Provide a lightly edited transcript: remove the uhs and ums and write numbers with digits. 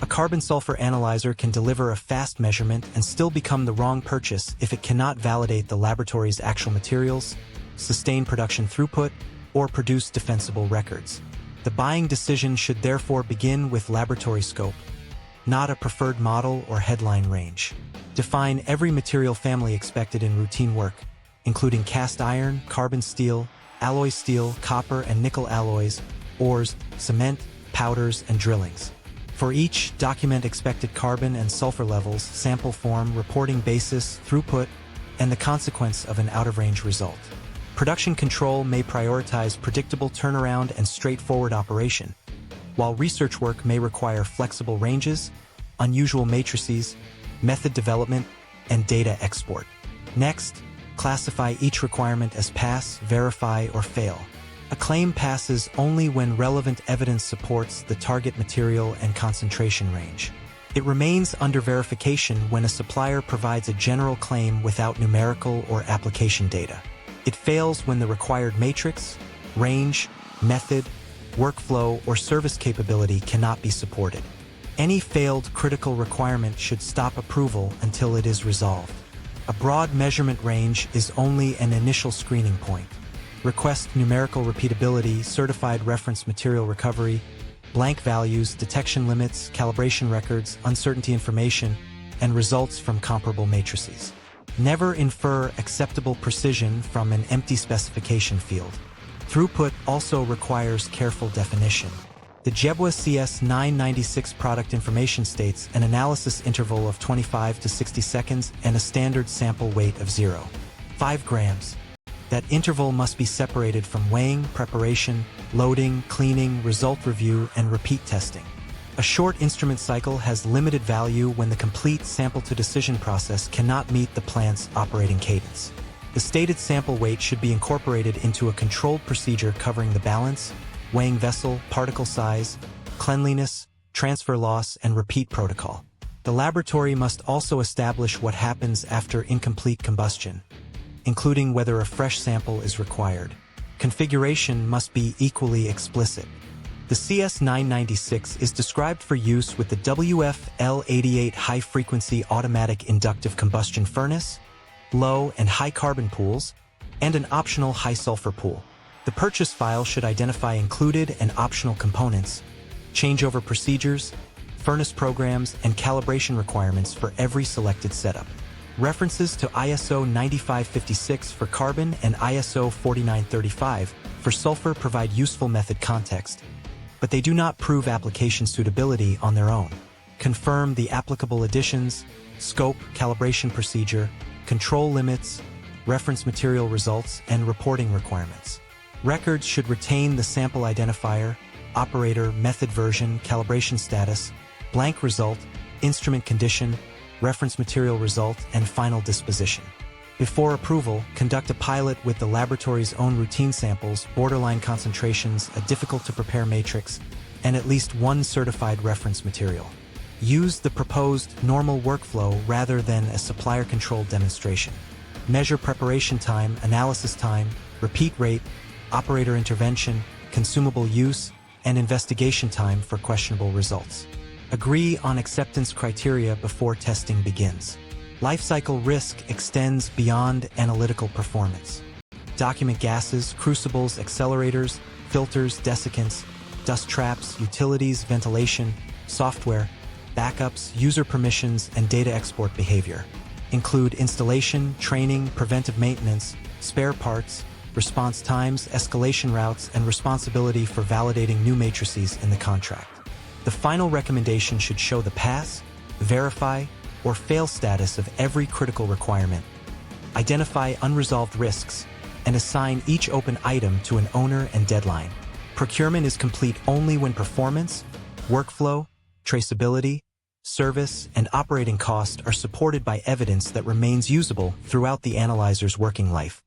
A carbon-sulfur analyzer can deliver a fast measurement and still become the wrong purchase if it cannot validate the laboratory's actual materials, sustain production throughput, or produce defensible records. The buying decision should therefore begin with laboratory scope, not a preferred model or headline range. Define every material family expected in routine work, including cast iron, carbon steel, alloy steel, copper and nickel alloys, ores, cement, powders, and drillings. For each, document expected carbon and sulfur levels, sample form, reporting basis, throughput, and the consequence of an out-of-range result. Production control may prioritize predictable turnaround and straightforward operation, while research work may require flexible ranges, unusual matrices, method development, and data export. Next, classify each requirement as pass, verify, or fail. A claim passes only when relevant evidence supports the target material and concentration range. It remains under verification when a supplier provides a general claim without numerical or application data. It fails when the required matrix, range, method, workflow, or service capability cannot be supported. Any failed critical requirement should stop approval until it is resolved. A broad measurement range is only an initial screening point. Request numerical repeatability, certified reference material recovery, blank values, detection limits, calibration records, uncertainty information, and results from comparable matrices. Never infer acceptable precision from an empty specification field. Throughput also requires careful definition. The JIEBO CS996 product information states an analysis interval of 25 to 60 seconds and a standard sample weight of 0.5 grams. That interval must be separated from weighing, preparation, loading, cleaning, result review, and repeat testing. A short instrument cycle has limited value when the complete sample-to-decision process cannot meet the plant's operating cadence. The stated sample weight should be incorporated into a controlled procedure covering the balance, weighing vessel, particle size, cleanliness, transfer loss, and repeat protocol. The laboratory must also establish what happens after incomplete combustion, including whether a fresh sample is required. Configuration must be equally explicit. The CS996 is described for use with the WF-L88 high-frequency automatic inductive combustion furnace, low and high carbon pools, and an optional high-sulfur pool. The purchase file should identify included and optional components, changeover procedures, furnace programs, and calibration requirements for every selected setup. References to ISO 9556 for carbon and ISO 4935 for sulfur provide useful method context, but they do not prove application suitability on their own. Confirm the applicable additions, scope, calibration procedure, control limits, reference material results, and reporting requirements. Records should retain the sample identifier, operator, method version, calibration status, blank result, instrument condition, reference material result, and final disposition. Before approval, conduct a pilot with the laboratory's own routine samples, borderline concentrations, a difficult-to-prepare matrix, and at least one certified reference material. Use the proposed normal workflow rather than a supplier-controlled demonstration. Measure preparation time, analysis time, repeat rate, operator intervention, consumable use, and investigation time for questionable results. Agree on acceptance criteria before testing begins. Lifecycle risk extends beyond analytical performance. Document gases, crucibles, accelerators, filters, desiccants, dust traps, utilities, ventilation, software, backups, user permissions, and data export behavior. Include installation, training, preventive maintenance, spare parts, response times, escalation routes, and responsibility for validating new matrices in the contract. The final recommendation should show the pass, verify, or fail status of every critical requirement, identify unresolved risks, and assign each open item to an owner and deadline. Procurement is complete only when performance, workflow, traceability, service, and operating cost are supported by evidence that remains usable throughout the analyzer's working life.